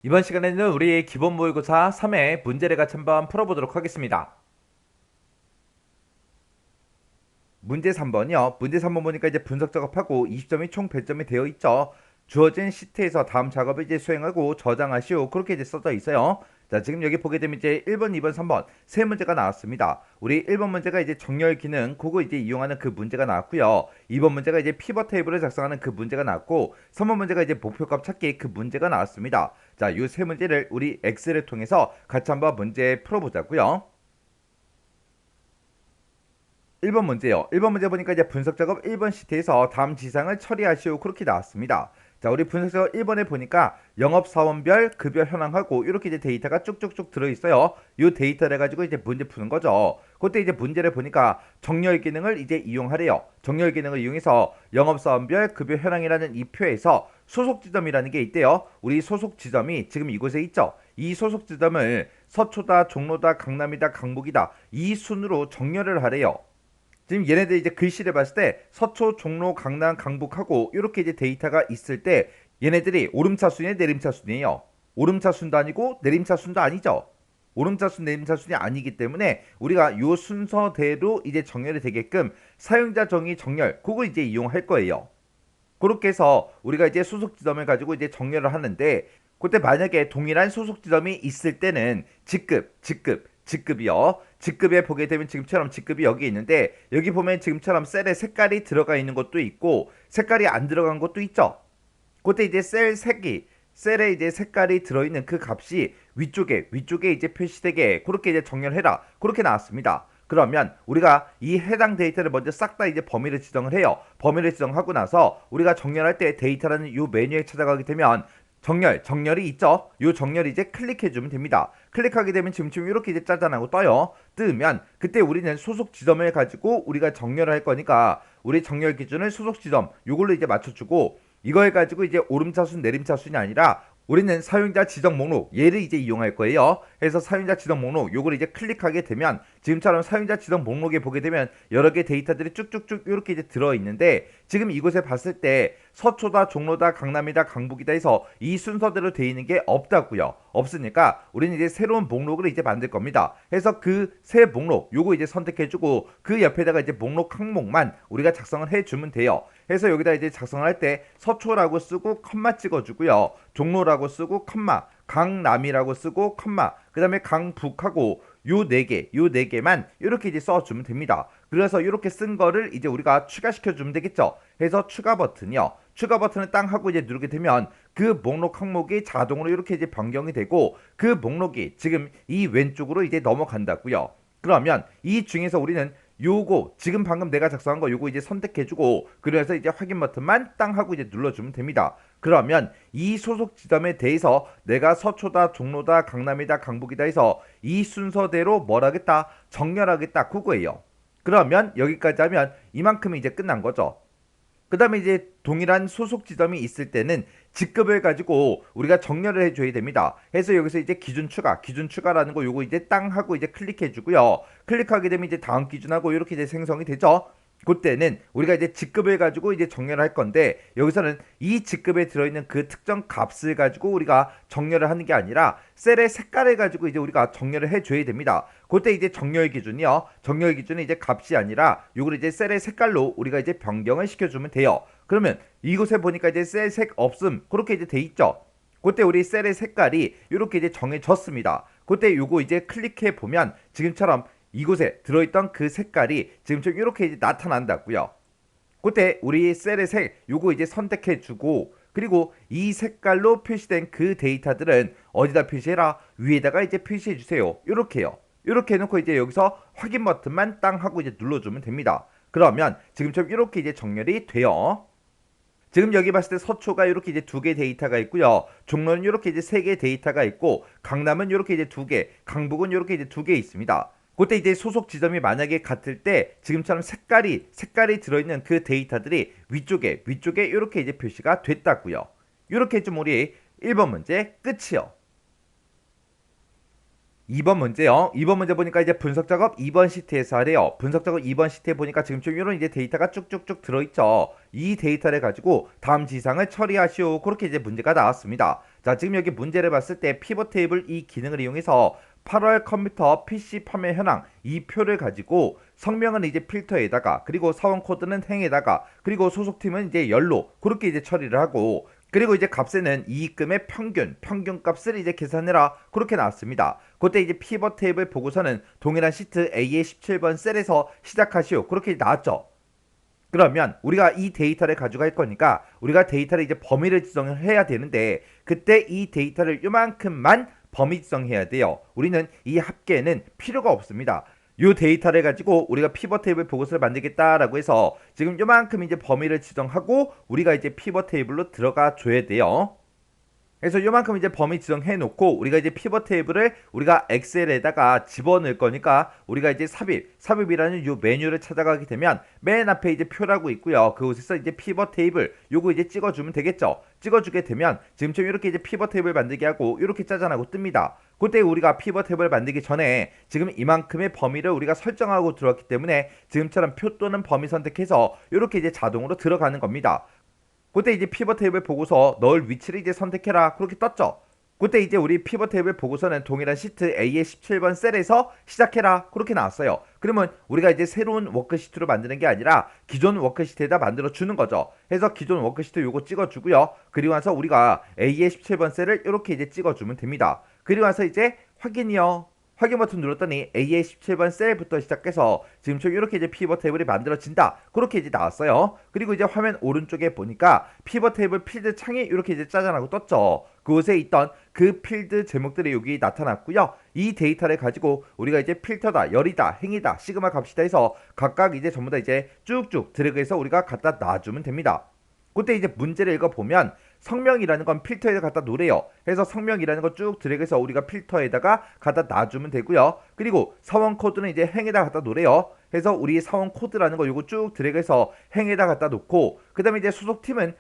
이번 시간에는 우리 기본 모의고사 3회 문제를 같이 한번 풀어보도록 하겠습니다. 문제 3번이요. 문제 3번 보니까 이제 분석 작업하고 20점이 총 배점이 되어 있죠. 주어진 시트에서 다음 작업을 이제 수행하고 저장하시오. 그렇게 이제 써져 있어요. 자, 지금 여기 보게 되면 이제 1번, 2번, 3번 세 문제가 나왔습니다. 우리 1번 문제가 이제 정렬 기능, 그거 이제 이용하는 그 문제가 나왔고요. 2번 문제가 이제 피벗 테이블을 작성하는 그 문제가 나왔고, 3번 문제가 이제 목표값 찾기 그 문제가 나왔습니다. 자, 이 세 문제를 우리 엑셀을 통해서 같이 한번 문제 풀어보자고요. 1번 문제요. 1번 문제 보니까 이제 분석 작업 1번 시트에서 다음 지상을 처리하시오. 그렇게 나왔습니다. 자, 우리 분석 작업 1번에 보니까 영업사원별 급여 현황하고 이렇게 이제 데이터가 쭉쭉쭉 들어있어요. 이 데이터를 가지고 이제 문제 푸는 거죠. 그때 이제 문제를 보니까 정렬 기능을 이제 이용하래요. 정렬 기능을 이용해서 영업사원별 급여 현황이라는 이 표에서 소속 지점이라는 게 있대요. 우리 소속 지점이 지금 이곳에 있죠. 이 소속 지점을 서초다, 종로다, 강남이다, 강북이다 이 순으로 정렬을 하래요. 지금 얘네들 이제 글씨를 봤을 때 서초, 종로, 강남, 강북하고 이렇게 이제 데이터가 있을 때 얘네들이 오름차순이에요, 내림차순이에요. 오름차순도 아니고 내림차순도 아니죠. 오름차순, 내림차순이 아니기 때문에 우리가 요 순서대로 이제 정렬이 되게끔 사용자 정의 정렬 그걸 이제 이용할 거예요. 그렇게 해서 우리가 이제 소속 지점을 가지고 이제 정렬을 하는데 그때 만약에 동일한 소속 지점이 있을 때는 직급이요. 직급에 보게 되면 지금처럼 직급이 여기 있는데 여기 보면 지금처럼 셀에 색깔이 들어가 있는 것도 있고 색깔이 안 들어간 것도 있죠. 그때 이제 셀에 이제 색깔이 들어있는 그 값이 위쪽에 이제 표시되게 그렇게 이제 정렬해라. 그렇게 나왔습니다. 그러면 우리가 이 해당 데이터를 먼저 싹 다 이제 범위를 지정을 해요. 범위를 지정하고 나서 우리가 정렬할 때 데이터라는 이 메뉴에 찾아가게 되면 정렬이 있죠. 이 정렬 이제 클릭해주면 됩니다. 클릭하게 되면 지금 이렇게 이제 짜잔하고 떠요. 뜨면 그때 우리는 소속 지점을 가지고 우리가 정렬을 할 거니까 우리 정렬 기준을 소속 지점 이걸로 이제 맞춰주고 이걸 가지고 이제 오름차순 내림차순이 아니라 우리는 사용자 지정 목록 얘를 이제 이용할 거예요. 그래서 사용자 지정 목록 요걸 이제 클릭하게 되면 지금처럼 사용자 지정 목록에 보게 되면 여러 개 데이터들이 쭉쭉쭉 이렇게 이제 들어 있는데 지금 이곳에 봤을 때 서초다, 종로다, 강남이다, 강북이다 해서 이 순서대로 되어 있는 게 없다고요. 없으니까 우리는 이제 새로운 목록을 이제 만들 겁니다. 그래서 그 새 목록 요거 이제 선택해주고 그 옆에다가 이제 목록 항목만 우리가 작성을 해주면 돼요. 해서 여기다 이제 작성할 때 서초라고 쓰고 컴마 찍어주고요. 종로라고 쓰고 컴마, 강남이라고 쓰고 컴마, 그 다음에 강북하고 요 네 개만 이렇게 이제 써주면 됩니다. 그래서 이렇게 쓴 거를 이제 우리가 추가시켜주면 되겠죠. 해서 추가 버튼이요. 추가 버튼을 땅 하고 이제 누르게 되면 그 목록 항목이 자동으로 이렇게 이제 변경이 되고 그 목록이 지금 이 왼쪽으로 이제 넘어간다고요. 그러면 이 중에서 우리는 요거 지금 방금 내가 작성한 거 요거 이제 선택해주고 그래서 이제 확인 버튼만 땅 하고 이제 눌러주면 됩니다. 그러면 이 소속 지점에 대해서 내가 서초다, 종로다, 강남이다, 강북이다 해서 이 순서대로 뭘 하겠다? 정렬하겠다 그거예요. 그러면 여기까지 하면 이만큼이 이제 끝난 거죠. 그 다음에 이제 동일한 소속 지점이 있을 때는 직급을 가지고 우리가 정렬을 해줘야 됩니다. 해서 여기서 이제 기준 추가라는 거 요거 이제 땅 하고 이제 클릭해 주고요. 클릭하게 되면 이제 다음 기준하고 이렇게 이제 생성이 되죠. 그때는 우리가 이제 직급을 가지고 이제 정렬을 할 건데 여기서는 이 직급에 들어있는 그 특정 값을 가지고 우리가 정렬을 하는 게 아니라 셀의 색깔을 가지고 이제 우리가 정렬을 해줘야 됩니다. 그때 이제 정렬 기준이요. 정렬 기준은 이제 값이 아니라 요걸 이제 셀의 색깔로 우리가 이제 변경을 시켜주면 돼요. 그러면 이곳에 보니까 이제 셀 색 없음 그렇게 이제 돼 있죠. 그때 우리 셀의 색깔이 이렇게 이제 정해졌습니다. 그때 요거 이제 클릭해 보면 지금처럼 이곳에 들어있던 그 색깔이 지금처럼 이렇게 이제 나타난다고요. 그때 우리 셀의 색 요거 이제 선택해주고 그리고 이 색깔로 표시된 그 데이터들은 어디다 표시해라 위에다가 이제 표시해주세요. 이렇게요. 이렇게 해놓고 이제 여기서 확인 버튼만 땅 하고 이제 눌러주면 됩니다. 그러면 지금처럼 이렇게 이제 정렬이 돼요. 지금 여기 봤을 때 서초가 이렇게 이제 두 개 데이터가 있고요. 종로는 이렇게 이제 세 개 데이터가 있고 강남은 이렇게 이제 두 개, 강북은 이렇게 이제 두 개 있습니다. 그때 이제 소속 지점이 만약에 같을 때 지금처럼 색깔이 들어있는 그 데이터들이 위쪽에 이렇게 이제 표시가 됐다고요. 이렇게 좀 우리 1번 문제 끝이요. 2번 문제요. 2번 문제 보니까 이제 분석 작업 2번 시트에서 하래요. 분석 작업 2번 시트에 보니까 지금 좀 이런 이제 데이터가 쭉쭉쭉 들어있죠. 이 데이터를 가지고 다음 지상을 처리하시오. 그렇게 이제 문제가 나왔습니다. 자, 지금 여기 문제를 봤을 때 피벗 테이블 이 기능을 이용해서 8월 컴퓨터 PC 판매 현황 이 표를 가지고 성명은 이제 필터에다가 그리고 사원 코드는 행에다가 그리고 소속팀은 이제 열로 그렇게 이제 처리를 하고 그리고 이제 값에는 이익금의 평균 값을 이제 계산해라 그렇게 나왔습니다. 그때 이제 피벗 테이블 보고서는 동일한 시트 A의 17번 셀에서 시작하시오 그렇게 나왔죠. 그러면 우리가 이 데이터를 가져갈 거니까 우리가 데이터를 이제 범위를 지정을 해야 되는데 그때 이 데이터를 요만큼만 범위 지정해야 돼요. 우리는 이 합계는 필요가 없습니다. 이 데이터를 가지고 우리가 피벗 테이블 보고서를 만들겠다라고 해서 지금 요만큼 이제 범위를 지정하고 우리가 이제 피벗 테이블로 들어가 줘야 돼요. 그래서 요만큼 이제 범위 지정해 놓고 우리가 이제 피벗 테이블을 우리가 엑셀에다가 집어넣을 거니까 우리가 이제 삽입이라는 요 메뉴를 찾아가게 되면 맨 앞에 이제 표라고 있고요. 그곳에서 이제 피벗 테이블 요거 이제 찍어주면 되겠죠. 찍어주게 되면 지금처럼 이렇게 이제 피벗 테이블 만들게 하고 이렇게 짜잔하고 뜹니다. 그때 우리가 피벗 테이블 만들기 전에 지금 이만큼의 범위를 우리가 설정하고 들어왔기 때문에 지금처럼 표 또는 범위 선택해서 이렇게 이제 자동으로 들어가는 겁니다. 그때 이제 피벗 테이블 보고서 넣을 위치를 이제 선택해라 그렇게 떴죠. 그때 이제 우리 피벗 테이블 보고서는 동일한 시트 A의 17번 셀에서 시작해라 그렇게 나왔어요. 그러면 우리가 이제 새로운 워크시트로 만드는 게 아니라 기존 워크시트에다 만들어 주는 거죠. 해서 기존 워크시트 요거 찍어 주고요. 그리고 나서 우리가 A의 17번 셀을 이렇게 이제 찍어 주면 됩니다. 그리고 나서 이제 확인이요. 확인 버튼 눌렀더니 A의 17번 셀부터 시작해서 지금처럼 이렇게 이제 피벗 테이블이 만들어진다. 그렇게 이제 나왔어요. 그리고 이제 화면 오른쪽에 보니까 피벗 테이블 필드 창이 이렇게 이제 짜잔하고 떴죠. 그곳에 있던 그 필드 제목들이 여기 나타났고요. 이 데이터를 가지고 우리가 이제 필터다, 열이다, 행이다, 시그마 값이다 해서 각각 이제 전부 다 이제 쭉쭉 드래그해서 우리가 갖다 놔주면 됩니다. 그때 이제 문제를 읽어보면 성명이라는 건 필터에 갖다 놓으래요. 그래서 성명이라는 거 쭉 드래그해서 우리가 필터에다가 갖다 놔주면 되고요. 그리고 사원 코드는 이제 행에다 갖다 놓으래요. 그래서 우리 사원 코드라는 거 요거 쭉 드래그해서 행에다 갖다 놓고 그 다음에 이제 소속팀은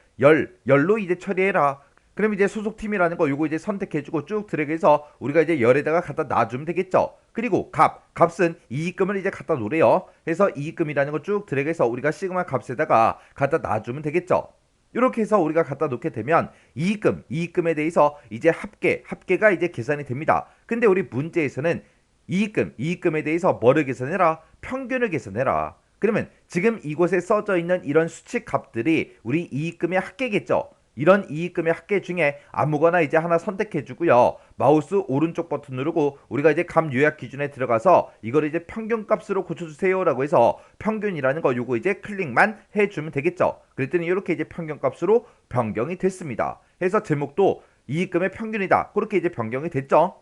열로 이제 처리해라. 그럼 이제 소속팀이라는 거 요거 이제 선택해주고 쭉 드래그해서 우리가 이제 열에다가 갖다 놔주면 되겠죠. 그리고 값은 이익금을 이제 갖다 놓으래요. 그래서 이익금이라는 거 쭉 드래그해서 우리가 시그마 값에다가 갖다 놔주면 되겠죠. 이렇게 해서 우리가 갖다 놓게 되면 이익금에 대해서 이제 합계가 이제 계산이 됩니다. 근데 우리 문제에서는 이익금에 대해서 뭐를 계산해라? 평균을 계산해라. 그러면 지금 이곳에 써져 있는 이런 수치 값들이 우리 이익금의 합계겠죠. 이런 이익금의 합계 중에 아무거나 이제 하나 선택해 주고요. 마우스 오른쪽 버튼 누르고 우리가 이제 값 요약 기준에 들어가서 이거를 이제 평균 값으로 고쳐주세요 라고 해서 평균이라는 거 요거 이제 클릭만 해주면 되겠죠. 그랬더니 이렇게 이제 평균 값으로 변경이 됐습니다. 해서 제목도 이익금의 평균이다. 그렇게 이제 변경이 됐죠.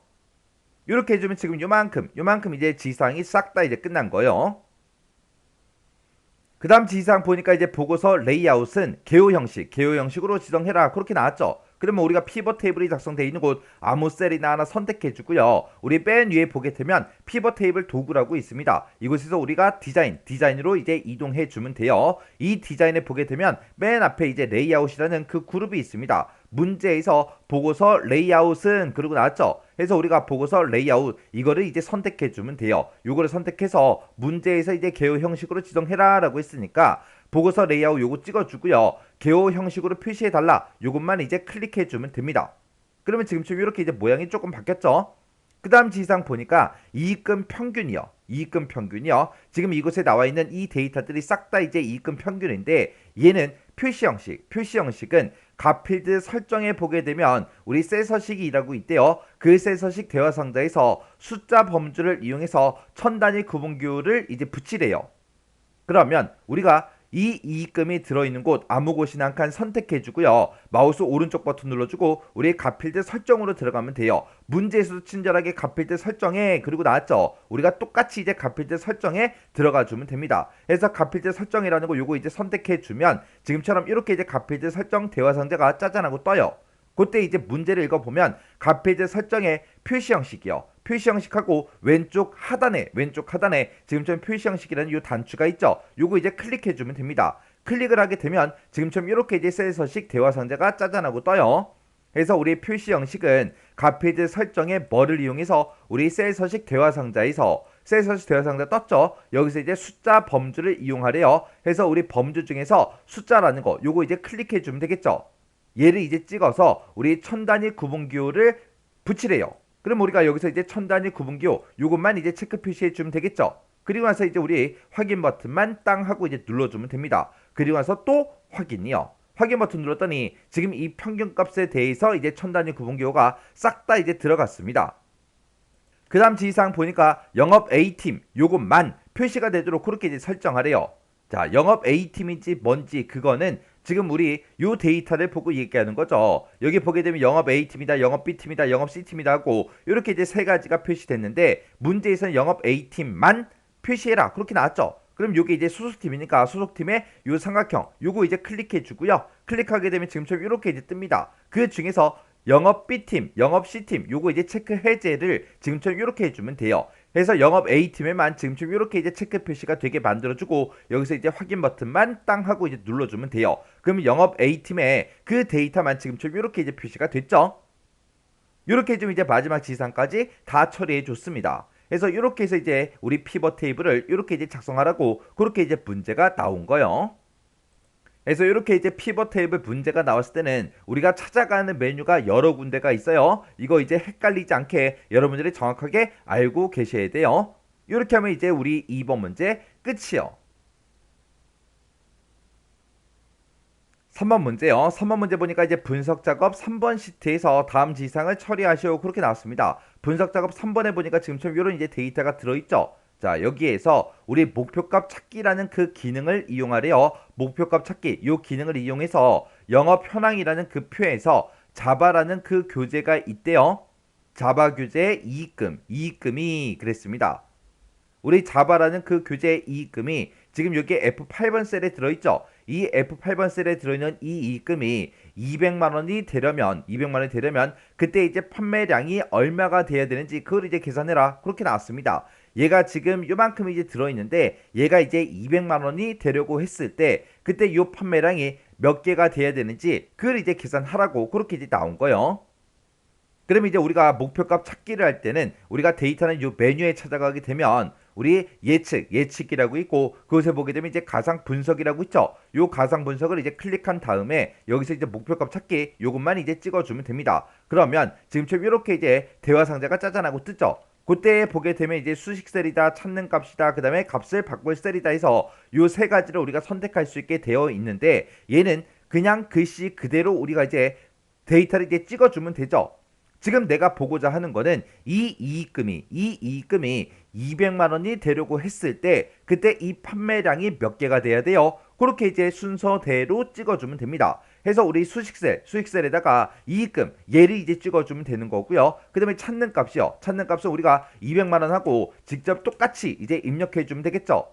이렇게 해주면 지금 요만큼 이제 지상이 싹 다 이제 끝난 거예요. 그 다음 지시사항 보니까 이제 보고서 레이아웃은 개요 형식으로 지정해라 그렇게 나왔죠. 그러면 우리가 피벗 테이블이 작성되어 있는 곳 아무 셀이나 하나 선택해 주고요. 우리 맨 위에 보게 되면 피벗 테이블 도구라고 있습니다. 이곳에서 우리가 디자인으로 이제 이동해 주면 돼요. 이 디자인에 보게 되면 맨 앞에 이제 레이아웃이라는 그 그룹이 있습니다. 문제에서 보고서 레이아웃은 그러고 나왔죠. 그래서 우리가 보고서 레이아웃 이거를 이제 선택해 주면 돼요. 요거를 선택해서 문제에서 이제 개요 형식으로 지정해라 라고 했으니까 보고서 레이아웃 요거 찍어주고요. 개요 형식으로 표시해달라. 요것만 이제 클릭해주면 됩니다. 그러면 지금처럼 이렇게 이제 모양이 조금 바뀌었죠. 그 다음 지시사항 보니까 이익금 평균이요. 지금 이곳에 나와 있는 이 데이터들이 싹 다 이제 이익금 평균인데 얘는 표시 형식은 값필드 설정에 보게 되면 우리 셀 서식이라고 있대요. 그 셀 서식 대화 상자에서 숫자 범주를 이용해서 천 단위 구분교를 이제 붙이래요. 그러면 우리가 이 이익금이 들어있는 곳 아무 곳이나 한 칸 선택해주고요. 마우스 오른쪽 버튼 눌러주고 우리 값필드 설정으로 들어가면 돼요. 문제에서도 친절하게 값필드 설정에 그리고 나왔죠. 우리가 똑같이 이제 값필드 설정에 들어가주면 됩니다. 그래서 값필드 설정이라는 거 요거 이제 선택해주면 지금처럼 이렇게 이제 값필드 설정 대화 상자가 짜잔하고 떠요. 그때 이제 문제를 읽어보면 값필드 설정의 표시 형식하고 왼쪽 하단에 지금처럼 표시 형식이라는 이 단추가 있죠. 요거 이제 클릭해주면 됩니다. 클릭을 하게 되면 지금처럼 이렇게 이제 셀 서식 대화 상자가 짜잔하고 떠요. 해서 우리 표시 형식은 값필드 설정의 뭐를 이용해서 우리 셀 서식 대화 상자에서 셀 서식 대화 상자 떴죠. 여기서 이제 숫자 범주를 이용하래요. 해서 우리 범주 중에서 숫자라는 거 요거 이제 클릭해 주면 되겠죠. 얘를 이제 찍어서 우리 천 단위 구분기호를 붙이래요. 그럼 우리가 여기서 이제 천 단위 구분기호 요것만 이제 체크 표시해 주면 되겠죠. 그리고 나서 이제 우리 확인 버튼만 땅 하고 이제 눌러주면 됩니다. 그리고 나서 또 확인이요. 확인 버튼 눌렀더니 지금 이 평균값에 대해서 이제 천 단위 구분기호가 싹 다 이제 들어갔습니다. 그 다음 지시사항 보니까 영업 A팀 요것만 표시가 되도록 그렇게 이제 설정하래요. 자, 영업 A팀인지 뭔지 그거는 지금 우리 요 데이터를 보고 얘기하는 거죠. 여기 보게 되면 영업 A팀이다, 영업 B팀이다, 영업 C팀이다 하고 이렇게 이제 세 가지가 표시됐는데 문제에서는 영업 A팀만 표시해라 그렇게 나왔죠. 그럼 요게 이제 소속팀이니까 소속팀의 요 삼각형 요거 이제 클릭해 주고요. 클릭하게 되면 지금처럼 이렇게 이제 뜹니다. 그 중에서 영업 B팀, 영업 C팀 요거 이제 체크 해제를 지금처럼 이렇게 해주면 돼요. 그래서 영업 A팀에만 지금처럼 이렇게 이제 체크 표시가 되게 만들어주고 여기서 이제 확인 버튼만 땅 하고 이제 눌러주면 돼요. 그러면 영업 A팀에 그 데이터만 지금처럼 이렇게 이제 표시가 됐죠. 이렇게 해주면 이제 마지막 지시사항까지 다 처리해 줬습니다. 그래서 이렇게 해서 이제 우리 피벗 테이블을 이렇게 이제 작성하라고 그렇게 이제 문제가 나온 거예요. 그래서 이렇게 이제 피벗 테이블 문제가 나왔을 때는 우리가 찾아가는 메뉴가 여러 군데가 있어요. 이거 이제 헷갈리지 않게 여러분들이 정확하게 알고 계셔야 돼요. 이렇게 하면 이제 우리 2번 문제 끝이요. 3번 문제요. 3번 문제 보니까 이제 분석 작업 3번 시트에서 다음 지시사항을 처리하시오 그렇게 나왔습니다. 분석 작업 3번에 보니까 지금처럼 이런 이제 데이터가 들어있죠. 자, 여기에서 우리 목표값 찾기라는 그 기능을 이용하래요. 목표값 찾기 이 기능을 이용해서 영업 현황이라는 그 표에서 자바라는 그 교재가 있대요. 자바 교재의 이익금이 그랬습니다. 우리 자바라는 그 교재의 이익금이 지금 여기에 F8번 셀에 들어있죠. 이 F8번 셀에 들어있는 이 이익금이 200만원이 되려면 그때 이제 판매량이 얼마가 돼야 되는지 그걸 이제 계산해라 그렇게 나왔습니다. 얘가 지금 요만큼 이제 들어있는데 얘가 이제 200만원이 되려고 했을 때 그때 요 판매량이 몇 개가 돼야 되는지 그걸 이제 계산하라고 그렇게 이제 나온 거예요. 그럼 이제 우리가 목표값 찾기를 할 때는 우리가 데이터는 요 메뉴에 찾아가게 되면 우리 예측이라고 있고 그것에 보게 되면 이제 가상 분석이라고 있죠. 요 가상 분석을 이제 클릭한 다음에 여기서 이제 목표값 찾기 요것만 이제 찍어주면 됩니다. 그러면 지금처럼 이렇게 이제 대화 상자가 짜잔하고 뜨죠. 그때 보게 되면 이제 수식 셀이다, 찾는 값이다, 그 다음에 값을 바꿀 셀이다 해서 요 세 가지를 우리가 선택할 수 있게 되어 있는데 얘는 그냥 글씨 그대로 우리가 이제 데이터를 이제 찍어주면 되죠. 지금 내가 보고자 하는 거는 이 이익금이 200만 원이 되려고 했을 때 그때 이 판매량이 몇 개가 돼야 돼요. 그렇게 이제 순서대로 찍어주면 됩니다. 해서 우리 수익셀에다가 이익금 얘를 이제 찍어주면 되는 거고요. 그 다음에 찾는 값이요. 찾는 값은 우리가 200만 원 하고 직접 똑같이 이제 입력해주면 되겠죠.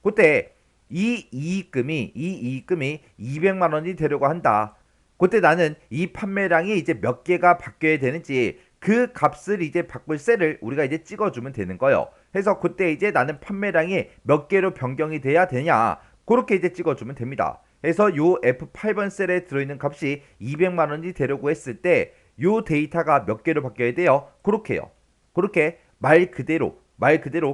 그때 이 이익금이 200만 원이 되려고 한다. 그때 나는 이 판매량이 이제 몇 개가 바뀌어야 되는지 그 값을 이제 바꿀 셀을 우리가 이제 찍어주면 되는 거예요. 그래서 그때 이제 나는 판매량이 몇 개로 변경이 돼야 되냐 그렇게 이제 찍어주면 됩니다. 그래서 요 F8번 셀에 들어있는 값이 200만 원이 되려고 했을 때 요 데이터가 몇 개로 바뀌어야 돼요? 그렇게요. 그렇게 말 그대로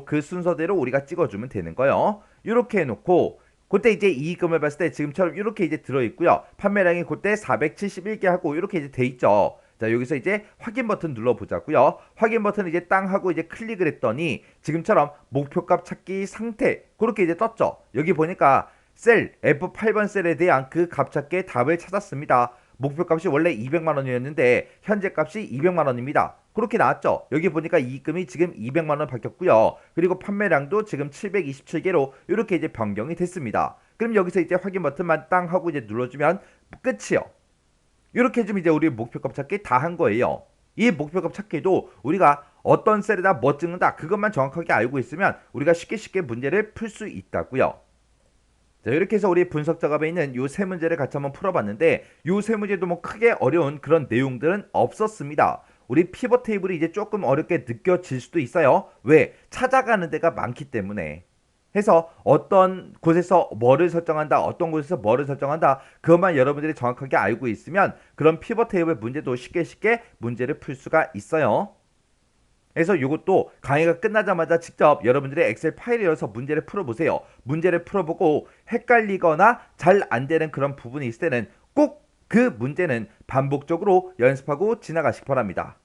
그 순서대로 우리가 찍어주면 되는 거예요. 이렇게 해놓고 그때 이제 이익금을 봤을 때 지금처럼 이렇게 이제 들어있고요. 판매량이 그때 471개 하고 이렇게 이제 돼 있죠. 자, 여기서 이제 확인 버튼 눌러보자고요. 확인 버튼 이제 땅 하고 이제 클릭을 했더니 지금처럼 목표값 찾기 상태 그렇게 이제 떴죠. 여기 보니까 셀 F8번 셀에 대한 그 값 찾기의 답을 찾았습니다. 목표값이 원래 200만 원이었는데 현재 값이 200만 원입니다. 그렇게 나왔죠. 여기 보니까 이익금이 지금 200만 원 바뀌었고요. 그리고 판매량도 지금 727개로 이렇게 이제 변경이 됐습니다. 그럼 여기서 이제 확인 버튼만 땅 하고 이제 눌러주면 끝이요. 이렇게 해주면 이제 우리 목표값 찾기 다 한 거예요. 이 목표값 찾기도 우리가 어떤 셀에다 뭐 찍는다 그것만 정확하게 알고 있으면 우리가 쉽게 문제를 풀 수 있다고요. 자, 이렇게 해서 우리 분석 작업에 있는 요 세 문제를 같이 한번 풀어봤는데 요 세 문제도 뭐 크게 어려운 그런 내용들은 없었습니다. 우리 피벗 테이블이 이제 조금 어렵게 느껴질 수도 있어요. 왜? 찾아가는 데가 많기 때문에. 해서 어떤 곳에서 뭐를 설정한다, 어떤 곳에서 뭐를 설정한다, 그것만 여러분들이 정확하게 알고 있으면 그런 피벗 테이블 문제도 쉽게 문제를 풀 수가 있어요. 그래서 이것도 강의가 끝나자마자 직접 여러분들의 엑셀 파일을 열어서 문제를 풀어보세요. 문제를 풀어보고 헷갈리거나 잘 안 되는 그런 부분이 있을 때는 꼭 그 문제는 반복적으로 연습하고 지나가시기 바랍니다.